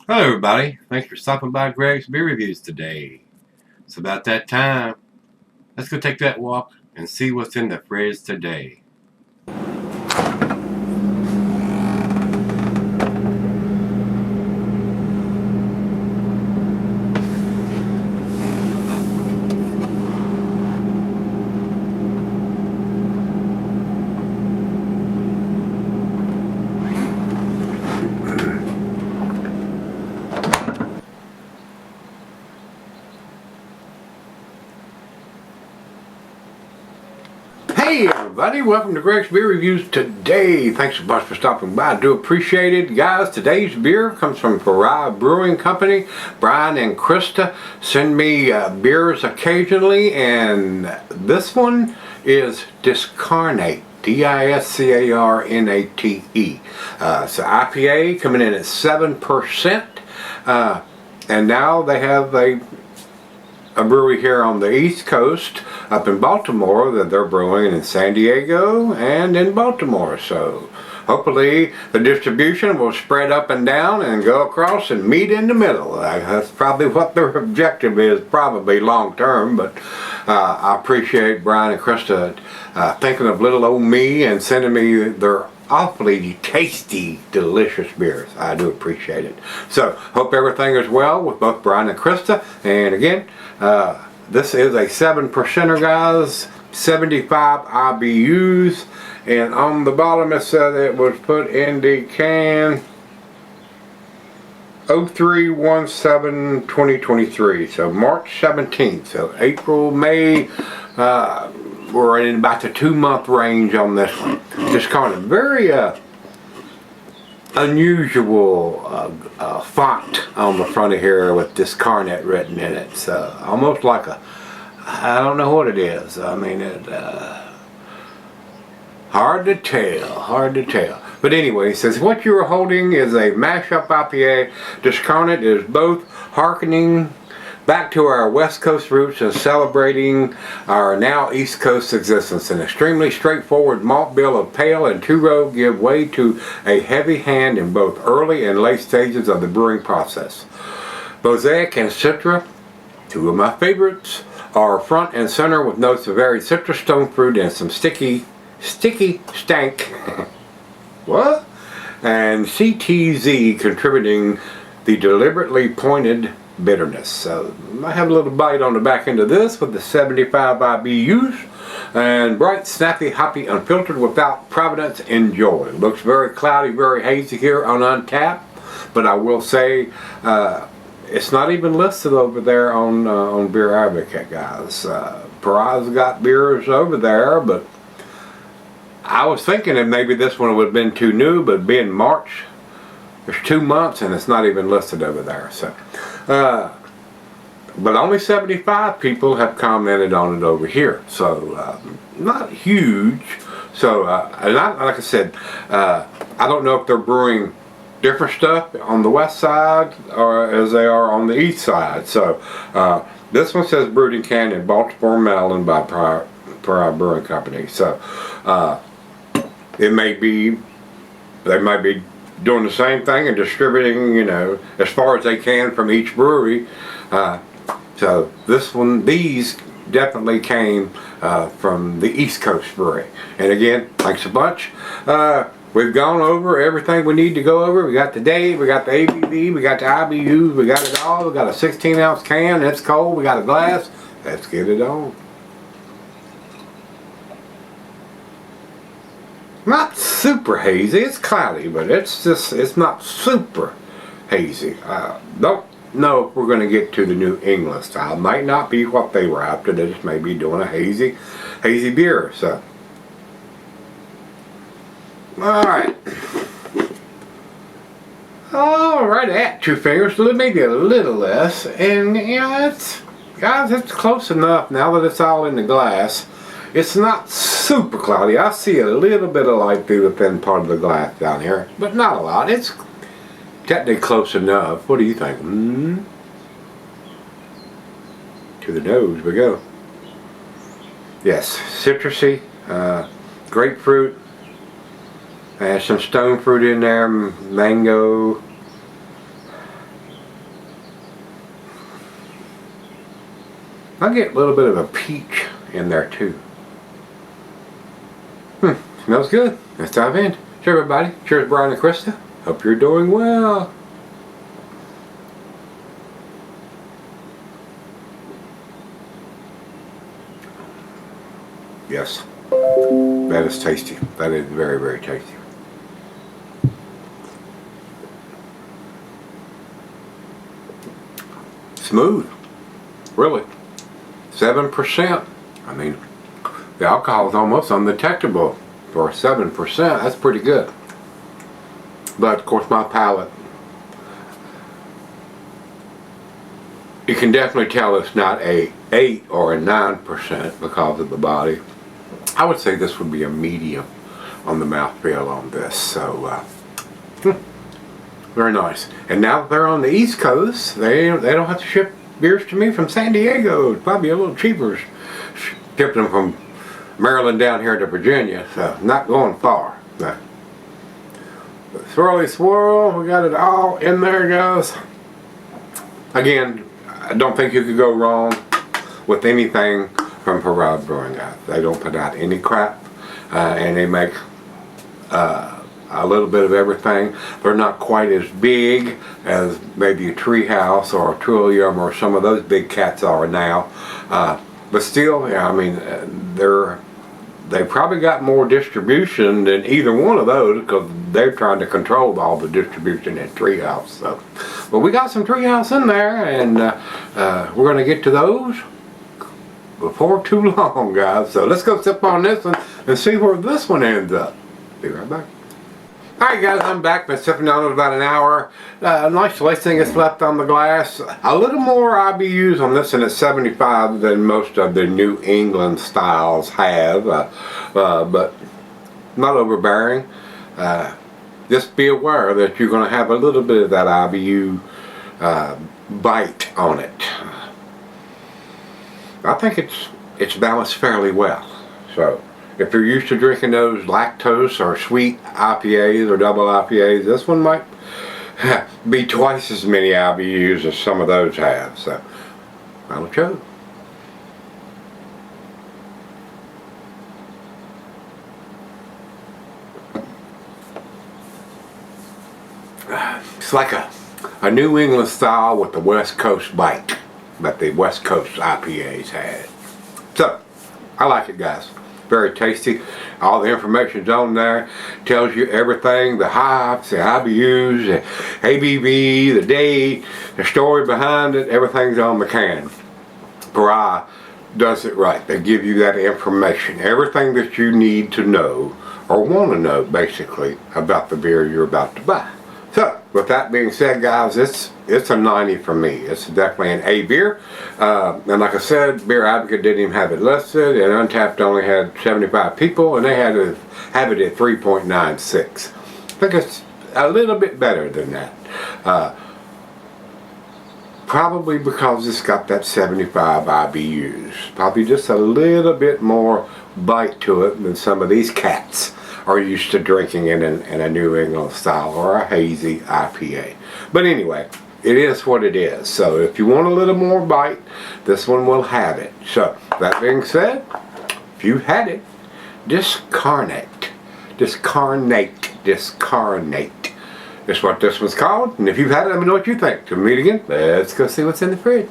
Hello everybody, thanks for stopping by Gregsbeerreviews today. It's about that time. Let's go take that walk and see what's in the fridge today. Hey everybody, welcome to Gregsbeerreviews today. Thanks so much for stopping by. I do appreciate it. Guys, today's beer comes from Pariah Brewing Company. Brian and Krista send me beers occasionally, and this one is Discarnate. D-I-S-C-A-R-N-A-T-E. It's an IPA coming in at 7%. And now they have a brewery here on the East Coast up in Baltimore that they're brewing in San Diego and in Baltimore. So hopefully the distribution will spread up and down and go across and meet in the middle. That's probably what their objective is, probably long term, but I appreciate Brian and Krista thinking of little old me and sending me their awfully tasty, delicious beers. I do appreciate it. So hope everything is well with both Brian and Krista. And again, this is a 7%er, guys, 75 IBUs, and on the bottom it said it was put in the can 03/17/2023, so March 17th. So April, May, we're in about the 2-month range on this one. Just kind of very unusual font on the front of here with Discarnate written in it. So almost like a, I don't know what it is. I mean, hard to tell. But anyway, it says what you are holding is a mashup IPA. Discarnate is both hearkening back to our West Coast roots and celebrating our now East Coast existence. An extremely straightforward malt bill of pale and two-row give way to a heavy hand in both early and late stages of the brewing process. Mosaic and Citra, two of my favorites, are front and center with notes of varied citrus, stone fruit, and some sticky stank. What? And CTZ contributing the deliberately pointed bitterness. So I have a little bite on the back end of this with the 75 IBUs, and bright, snappy, hoppy, unfiltered, without providence. Enjoy. Looks very cloudy, very hazy here on Untappd, but I will say it's not even listed over there on Beer Advocate, guys. Pariah's got beers over there, but I was thinking that maybe this one would have been too new, but being March, there's 2 months and it's not even listed over there. So but only 75 people have commented on it over here, so not huge. So and like I said, I don't know if they're brewing different stuff on the west side or as they are on the east side. So this one says brewed and canned in Baltimore, Maryland by Pariah Brewing Company. So it may be, they might be doing the same thing and distributing, you know, as far as they can from each brewery. So this one, these definitely came from the East Coast Brewery. And again, thanks a bunch. We've gone over everything we need to go over. We got the date, we got the ABV, we got the IBUs, we got it all. We got a 16-ounce can, it's cold, we got a glass. Let's get it on. Not super hazy, it's cloudy, but it's not super hazy. Don't know if we're going to get to the New England style. Might not be what they were after. They just may be doing a hazy beer. So, alright, at 2 fingers, maybe a little less, and yeah, guys, it's close enough now that it's all in the glass. It's not super cloudy. I see a little bit of light through the thin part of the glass down here, but not a lot. It's technically close enough. What do you think? To the nose we go. Yes, citrusy, grapefruit, some stone fruit in there, mango, I get a little bit of a peach in there too. Smells good. Let's dive in. Cheers everybody. Cheers Brian and Krista. Hope you're doing well. Yes, that is tasty. That is very, very tasty. Smooth, really. 7%. I mean, the alcohol is almost undetectable for 7%. That's pretty good. But of course, my palate, you can definitely tell it's not a 8 or a 9% because of the body. I would say this would be a medium on the mouthfeel on this. So, very nice. And now that they're on the East Coast, they don't have to ship beers to me from San Diego. It's probably a little cheaper shipping them from Maryland down here to Virginia. So, not going far. No. Swirly swirl, we got it all in there, guys. Again, I don't think you could go wrong with anything from Pariah Brewing, guys. They don't put out any crap, and they make a little bit of everything. They're not quite as big as maybe a Treehouse or a Trillium or some of those big cats are now, but still, yeah, I mean, they probably got more distribution than either one of those because they're trying to control all the distribution at Treehouse. So, but we got some Treehouse in there, and we're going to get to those before too long, guys. So let's go sip on this one and see where this one ends up. Be right back. Alright guys, I'm back. Been sipping on it about an hour. Nice lacing is left on the glass. A little more IBUs on this one at 75 than most of the New England styles have, but not overbearing. Just be aware that you're going to have a little bit of that IBU bite on it. I think it's balanced fairly well. So, if you're used to drinking those lactose or sweet IPAs or double IPAs, this one might be twice as many IBUs as some of those have. So, final choke. It's like a New England style with the West Coast bite that the West Coast IPAs had. So, I like it, guys. Very tasty. All the information's on there. Tells you everything, the hops, the IBUs, the ABV, the date, the story behind it. Everything's on the can. Pariah does it right. They give you that information. Everything that you need to know or want to know, basically, about the beer you're about to buy. So, with that being said, guys, it's a 90 for me. It's definitely an A beer. And like I said, Beer Advocate didn't even have it listed, and Untapped only had 75 people, and they had to have it at 3.96. I think it's a little bit better than that. Probably because it's got that 75 IBUs. Probably just a little bit more bite to it than some of these cats are used to drinking in a New England style or a hazy IPA. But anyway, it is what it is. So if you want a little more bite, this one will have it. So that being said, if you've had it, Discarnate is what this one's called. And if you've had it, let me know what you think. Till we meet again, let's go see what's in the fridge.